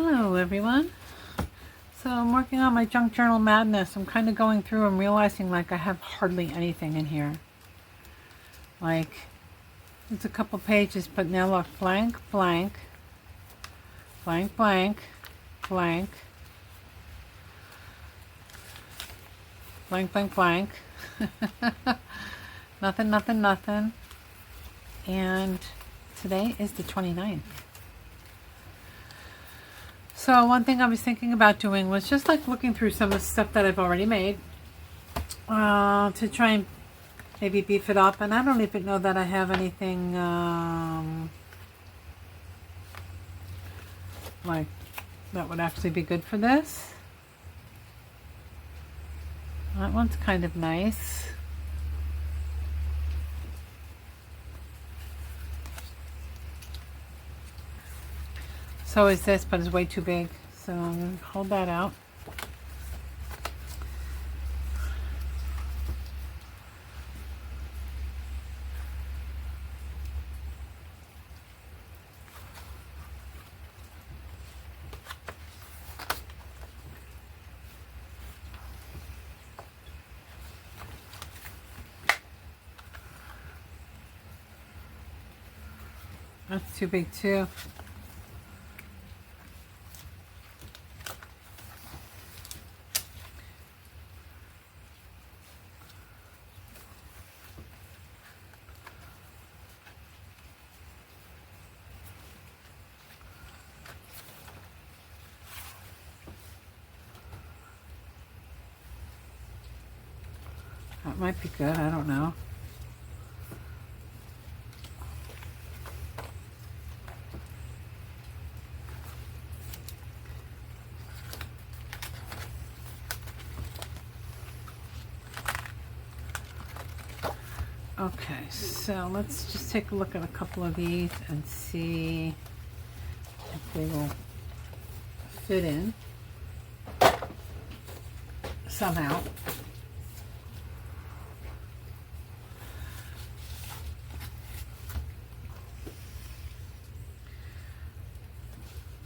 Hello everyone. So I'm working on my junk journal madness. I'm kind of going through and realizing like I have hardly anything in here. Like it's a couple pages, but now look, blank, blank, blank, blank, blank, blank, blank, blank. Nothing, nothing, nothing. And today is the 29th. So one thing I was thinking about doing was just like looking through some of the stuff that I've already made to try and maybe beef it up. And I don't even know that I have anything like that would actually be good for this. That one's kind of nice. So is this, but it's way too big. So I'm going to hold that out. That's too big too. That might be good, I don't know. Okay, so let's just take a look at a couple of these and see if they will fit in somehow.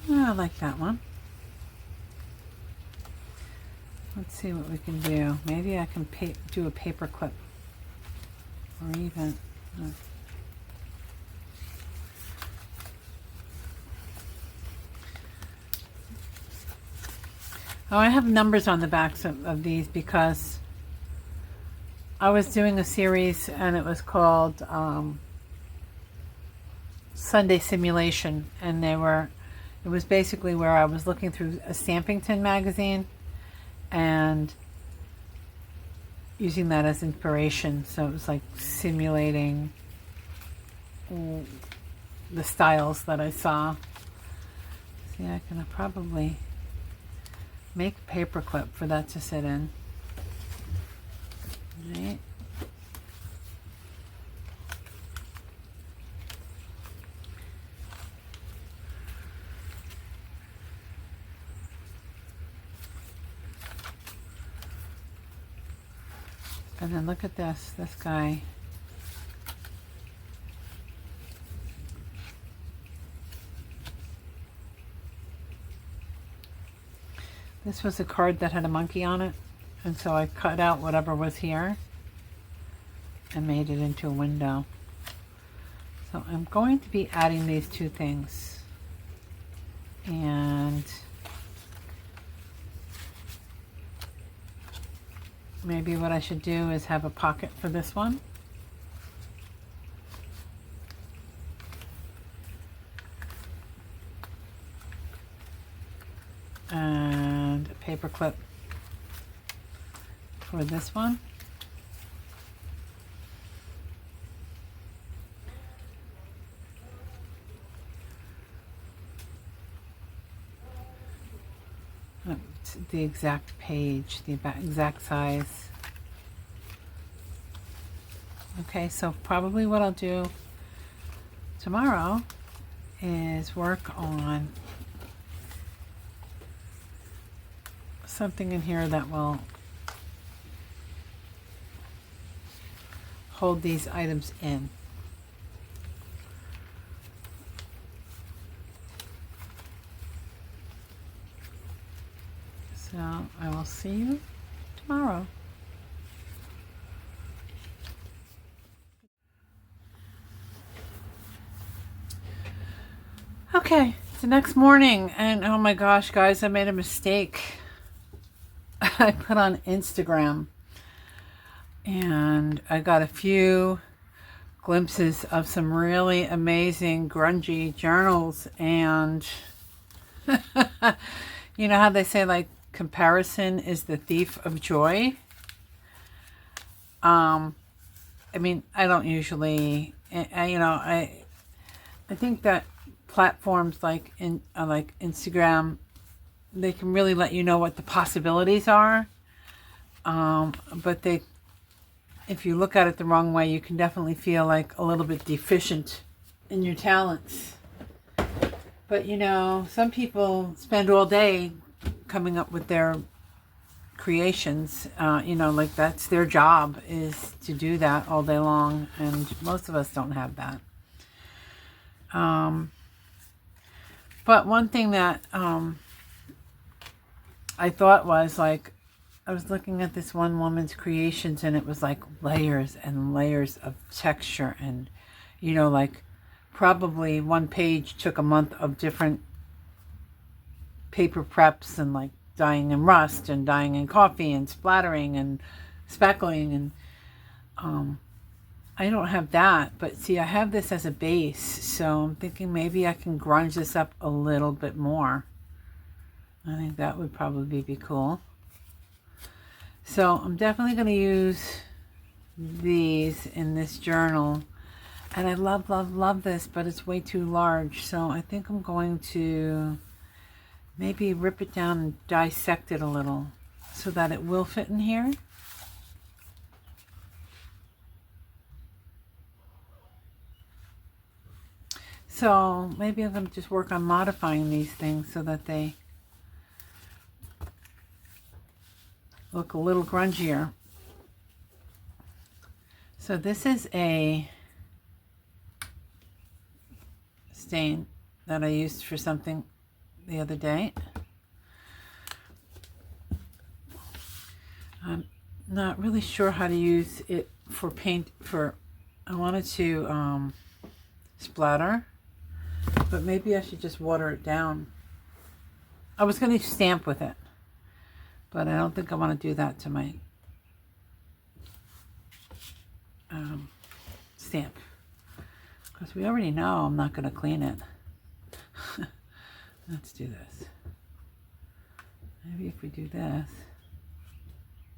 I like that one. Let's see what we can do. Maybe I can do a paper clip. Or even oh, I have numbers on the backs of these because I was doing a series and it was called Sunday Simulation, and it was basically where I was looking through a Stampington magazine and using that as inspiration. So it was like simulating the styles that I saw. See, I can probably make a paper clip for that to sit in. Right. And then look at this guy. This was a card that had a monkey on it, and so I cut out whatever was here and made it into a window. So I'm going to be adding these two things. And maybe what I should do is have a pocket for this one. And a paper clip for this one. The exact page, the exact size. Okay, so probably what I'll do tomorrow is work on something in here that will hold these items in. So I will see you tomorrow. Okay, it's the next morning, and oh my gosh, guys, I made a mistake. I put on Instagram, and I got a few glimpses of some really amazing grungy journals, and you know how they say, like, comparison is the thief of joy? I mean, I don't usually, I think that platforms like like Instagram, they can really let you know what the possibilities are. But if you look at it the wrong way, you can definitely feel like a little bit deficient in your talents. But you know, some people spend all day coming up with their creations. Like that's their job, is to do that all day long, and most of us don't have that. But one thing that I thought was, like, I was looking at this one woman's creations, and it was like layers and layers of texture, and like probably one page took a month of different paper preps, and like dyeing in rust and dyeing in coffee and splattering and speckling, and I don't have that, but see, I have this as a base, so I'm thinking maybe I can grunge this up a little bit more. I think that would probably be cool. So I'm definitely going to use these in this journal, and I love, love, love this, but it's way too large, so I think I'm going to maybe rip it down and dissect it a little so that it will fit in here. So maybe I'm going to just work on modifying these things so that they look a little grungier. So this is a stain that I used for something the other day. I'm not really sure how to use it for paint. I wanted to splatter, but maybe I should just water it down. I was going to stamp with it, but I don't think I want to do that to my stamp, because we already know I'm not going to clean it. Let's do this. Maybe if we do this.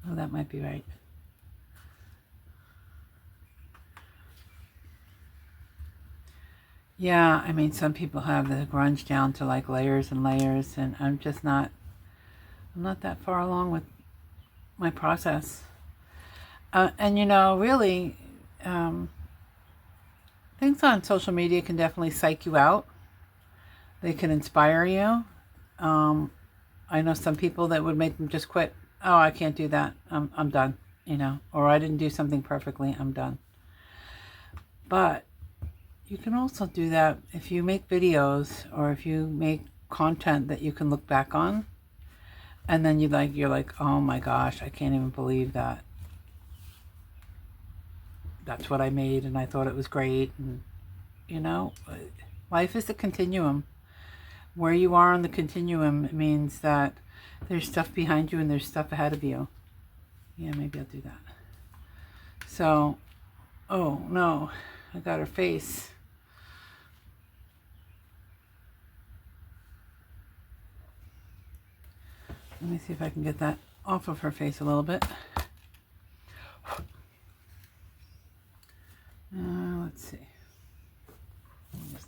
Oh, that might be right. Yeah, I mean, some people have the grunge down to like layers and layers, and I'm not that far along with my process. And really, things on social media can definitely psych you out. They can inspire you. I know some people that would make them just quit. Oh, I can't do that. I'm done, or I didn't do something perfectly. I'm done. But you can also do that if you make videos, or if you make content that you can look back on, and then you're like, oh my gosh, I can't even believe that. That's what I made, and I thought it was great. And life is a continuum. Where you are on the continuum means that there's stuff behind you and there's stuff ahead of you. Yeah, maybe I'll do that. So, oh no, I got her face. Let me see if I can get that off of her face a little bit. Let's see. What is this?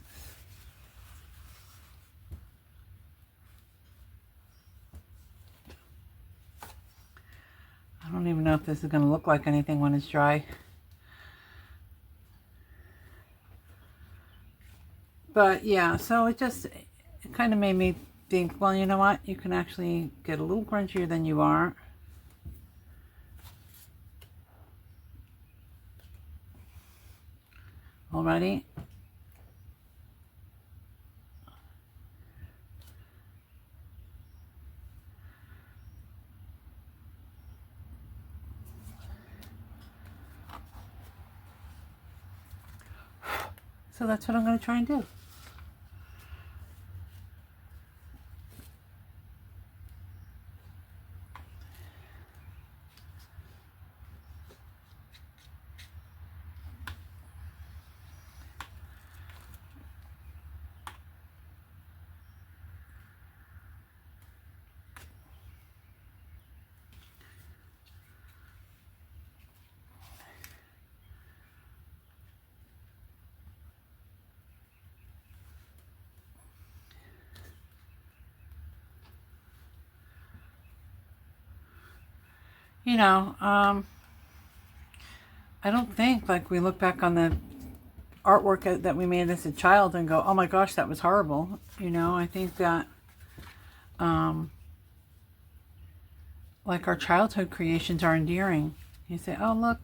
I don't even know if this is going to look like anything when it's dry. But yeah, so it kind of made me think, well, you know what? You can actually get a little grungier than you are. Already. So that's what I'm going to try and do. You know, I don't think like we look back on the artwork that we made as a child and go, oh my gosh, that was horrible. You know, I think that like our childhood creations are endearing. You say, oh look,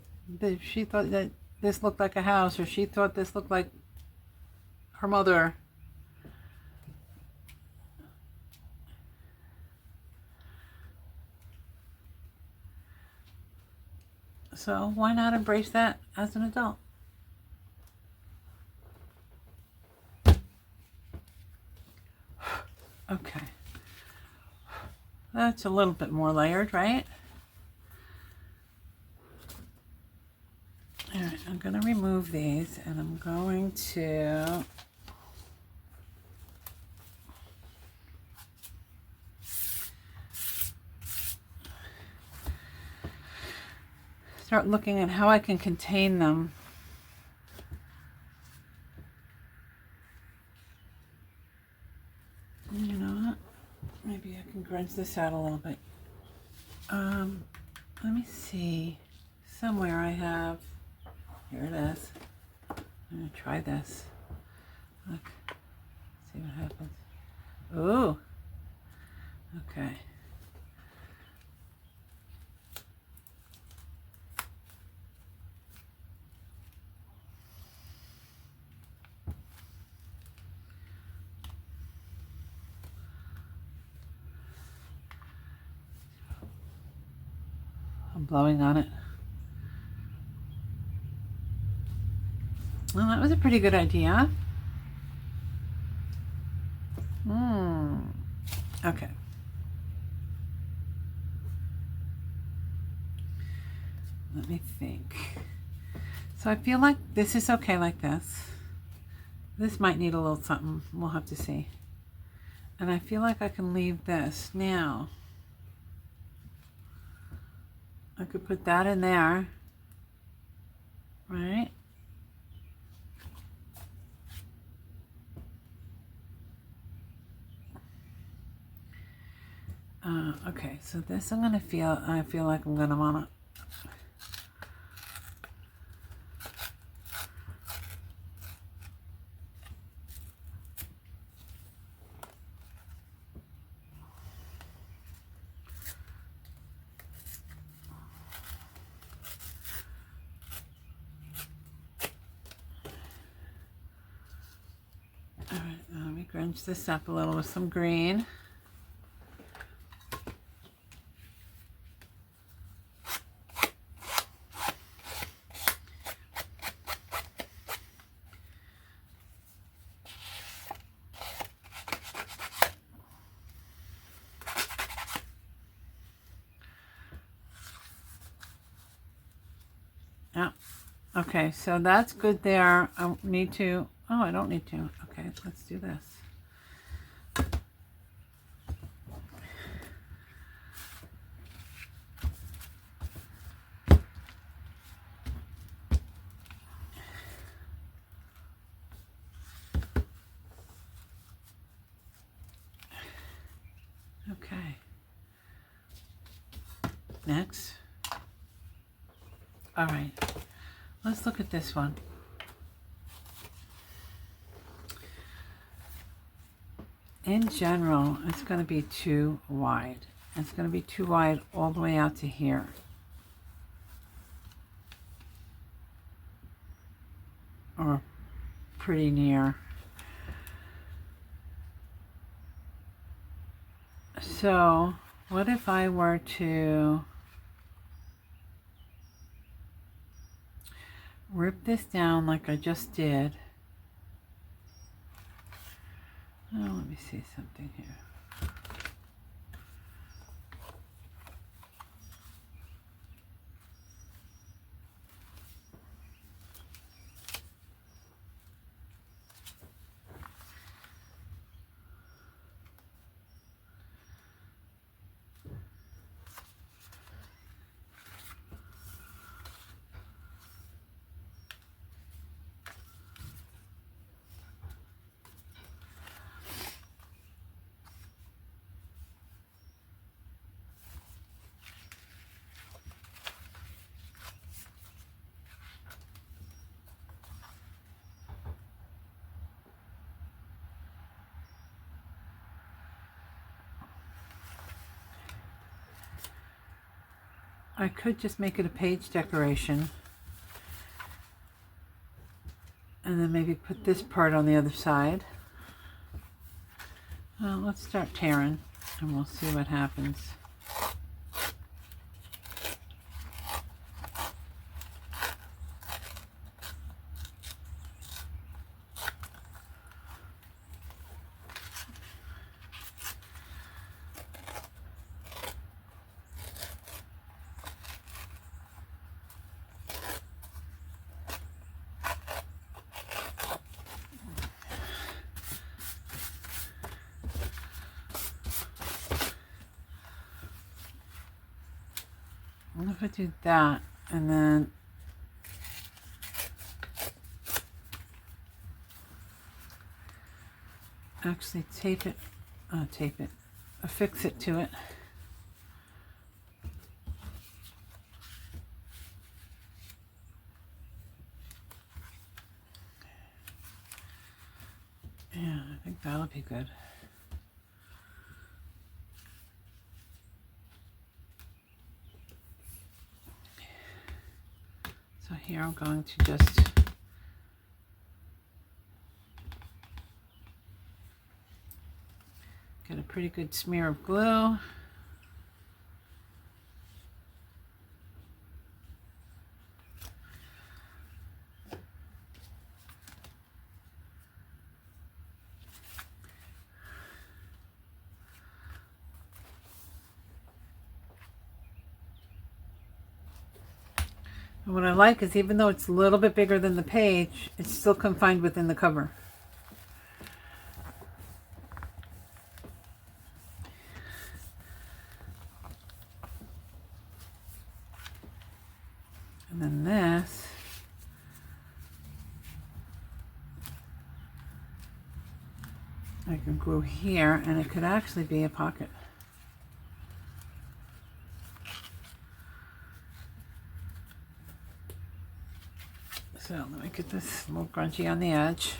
she thought that this looked like a house, or she thought this looked like her mother. So why not embrace that as an adult? Okay. That's a little bit more layered, right? All right, I'm going to remove these and I'm going to start looking at how I can contain them. You know what? Maybe I can grunge this out a little bit. Let me see. Somewhere I have, here it is. I'm going to try this. Look, see what happens. Ooh. Okay. I'm blowing on it. Well, that was a pretty good idea. Okay. Let me think. So I feel like this is okay like this. This might need a little something. We'll have to see. And I feel like I can leave this. Now, I could put that in there. Right? Okay, so this I feel like I'm gonna wanna all right, let me grunge this up a little with some green. Yeah. Okay, so that's good there. I need to, oh, I don't need to. Okay, let's do this. Okay. Next. All right. Let's look at this one. In general, it's going to be too wide. It's going to be too wide all the way out to here. Or pretty near. So, what if I were to rip this down like I just did Oh, let me see something here. I could just make it a page decoration and then maybe put this part on the other side. Well, let's start tearing and we'll see what happens. What if I do that and then actually affix it to it. Yeah, I think that'll be good. So here I'm going to just get a pretty good smear of glue. And what I like is even though it's a little bit bigger than the page, it's still confined within the cover. And then this, I can glue here and it could actually be a pocket. So let me get this a little grungy on the edge.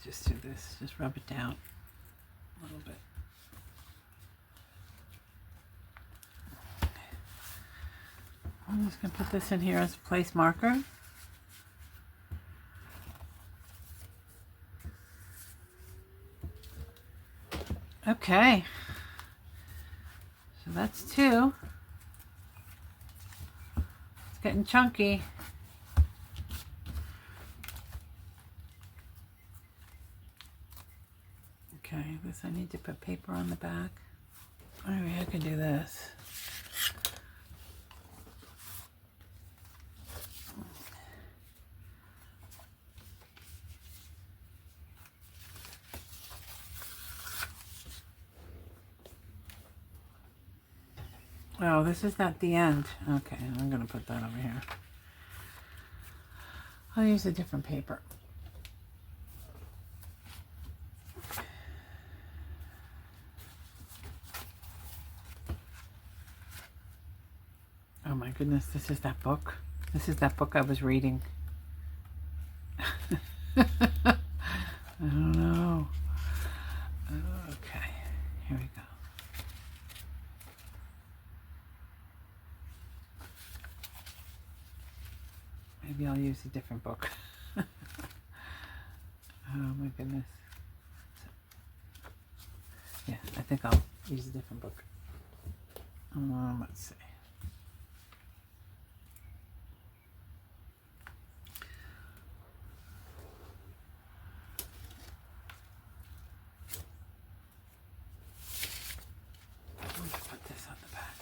Just do this, just rub it down a little bit. I'm just going to put this in here as a place marker. Okay, so that's 2. It's getting chunky. Okay, this I need to put paper on the back. Maybe I can do this. Oh, this is not the end. Okay, I'm going to put that over here. I'll use a different paper. Oh my goodness, this is that book. This is that book I was reading. I don't know. Okay, here we go. Maybe I'll use a different book. Oh my goodness. Yeah, I think I'll use a different book. Let's see. Put this on the back.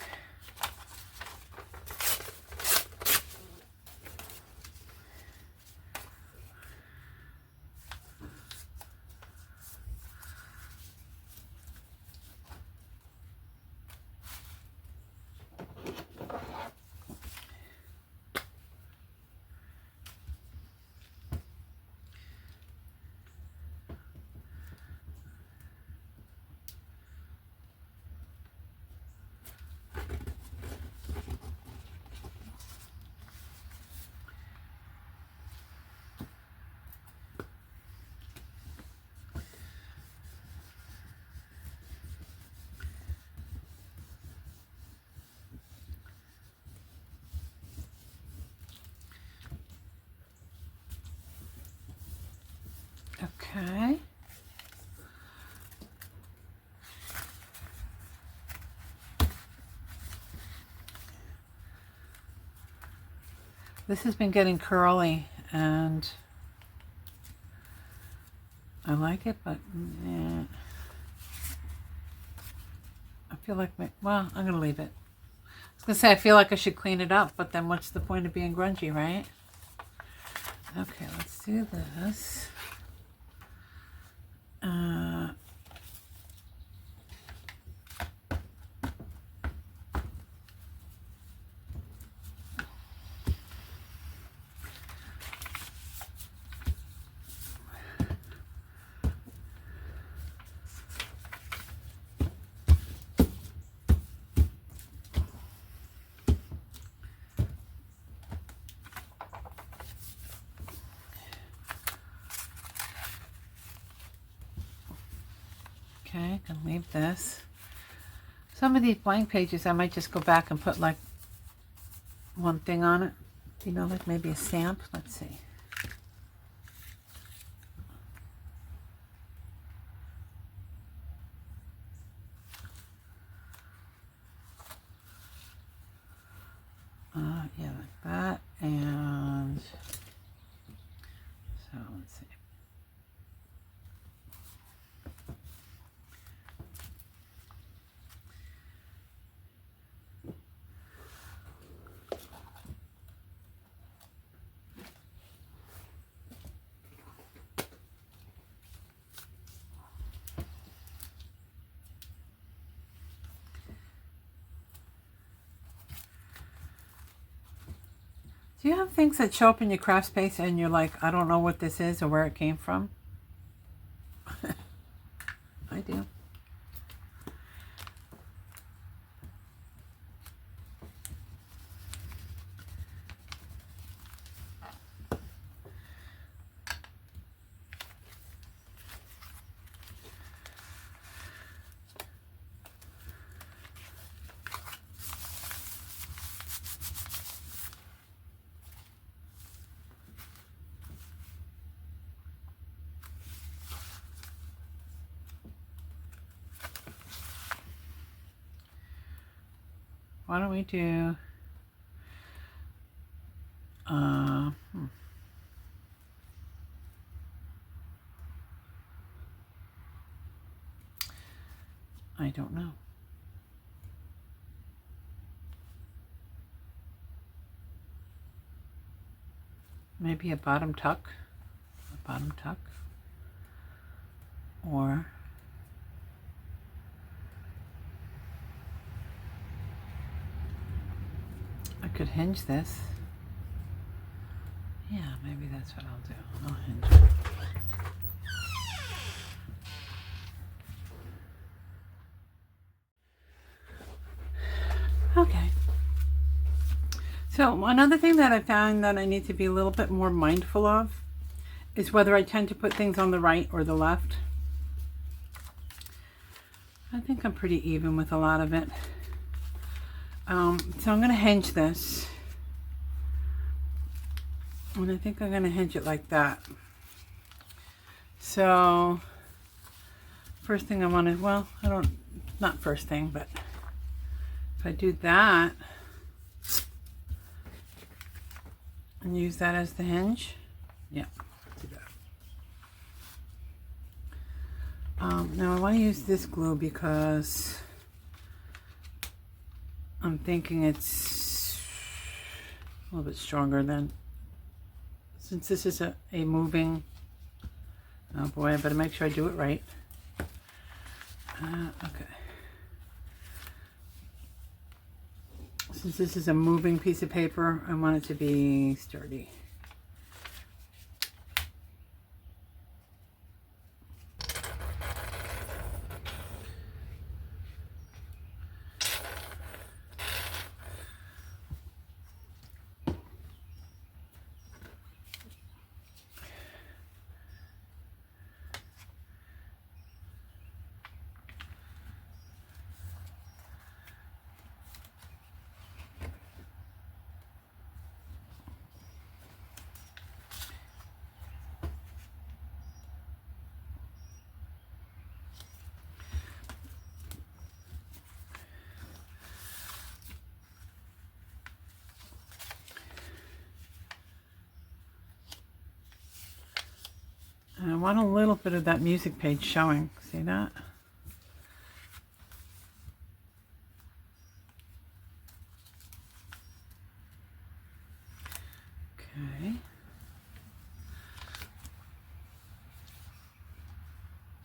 Okay. This has been getting curly and I like it, but yeah. I feel like, well, I'm going to leave it. I was going to say I feel like I should clean it up, but then what's the point of being grungy, right? Okay, let's do this. Okay, I can leave this. Some of these blank pages, I might just go back and put like one thing on it. You know, like maybe a stamp. Let's see. Yeah, like that. And so let's see. Do you have things that show up in your craft space and you're like, I don't know what this is or where it came from? I do. Why don't we do, I don't know. Maybe a bottom tuck, or I could hinge this. Yeah, maybe that's what I'll do. I'll hinge it. Okay. So another thing that I found that I need to be a little bit more mindful of is whether I tend to put things on the right or the left. I think I'm pretty even with a lot of it. So I'm going to hinge this. And I think I'm going to hinge it like that. So first thing I want to, well, not first thing, but if I do that and use that as the hinge, yeah, do that. Now I want to use this glue because I'm thinking it's a little bit stronger than, since this is a moving, oh boy, I better make sure I do it right. Okay. Since this is a moving piece of paper, I want it to be sturdy. And I want a little bit of that music page showing. See that? Okay.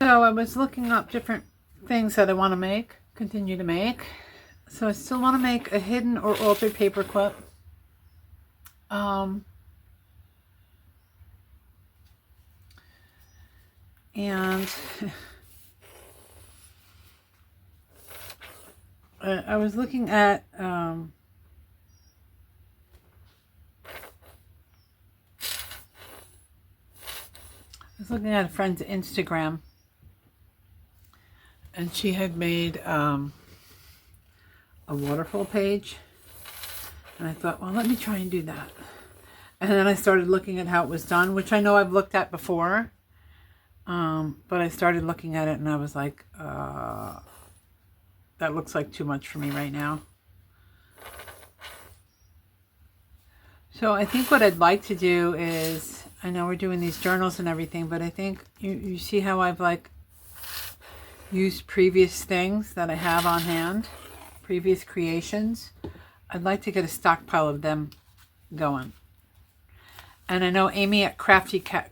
So I was looking up different things that I want to make, continue to make. So I still want to make a hidden or altered paper clip. And I was looking at I was looking at a friend's Instagram, and she had made a waterfall page, and I thought, well, let me try and do that. And then I started looking at how it was done, which I know I've looked at before. But I started looking at it and I was like, that looks like too much for me right now. So I think what I'd like to do is, I know we're doing these journals and everything, but I think you see how I've like used previous things that I have on hand, previous creations. I'd like to get a stockpile of them going. And I know Amy at Crafty Cat,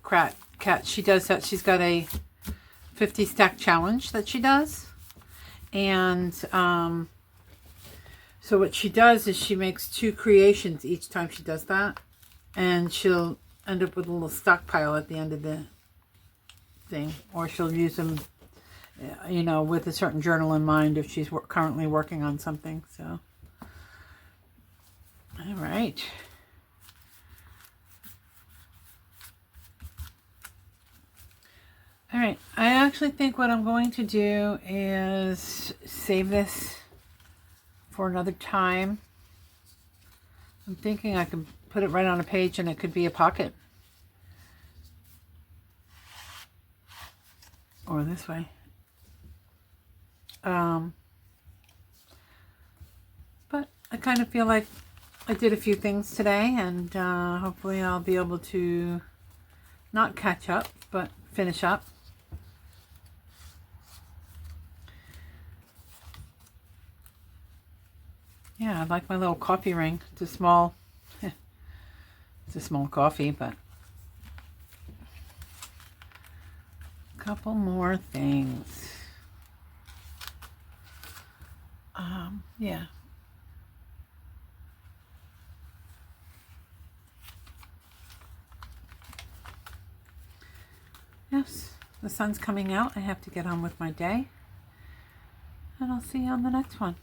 she does that. She's got a 50 stack challenge that she does. And so what she does is she makes 2 creations each time she does that. And she'll end up with a little stockpile at the end of the thing. Or she'll use them, you know, with a certain journal in mind if she's currently working on something. So, all right. All right, I actually think what I'm going to do is save this for another time. I'm thinking I could put it right on a page and it could be a pocket. Or this way. But I kind of feel like I did a few things today, and hopefully I'll be able to not catch up, but finish up. Yeah, I like my little coffee ring. It's a small, it's a small coffee, but a couple more things. Yeah. The sun's coming out. I have to get on with my day. And I'll see you on the next one.